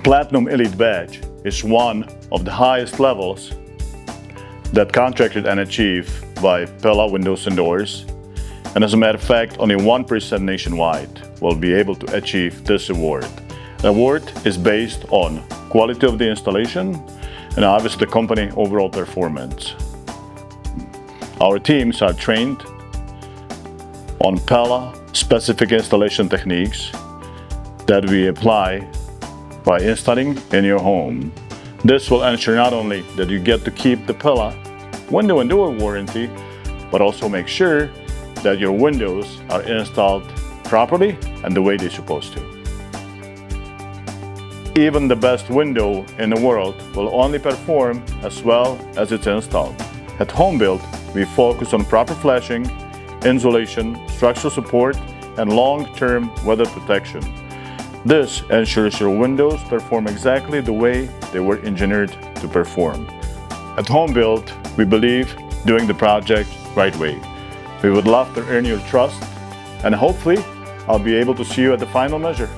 Platinum Elite Badge is one of the highest levels that contracted and achieved by Pella Windows and Doors. And as a matter of fact, only 1% nationwide will be able to achieve this award. The award is based on quality of the installation and obviously the company overall performance. Our teams are trained on Pella specific installation techniques that we apply by installing in your home. This will ensure not only that you get to keep the Pella window and door warranty, but also make sure that your windows are installed properly and the way they're supposed to. Even the best window in the world will only perform as well as it's installed. At HomeBuild, we focus on proper flashing, insulation, structural support, and long-term weather protection. This ensures your windows perform exactly the way they were engineered to perform. At HomeBuild, we believe doing the project right way. We would love to earn your trust, and hopefully I'll be able to see you at the final measure.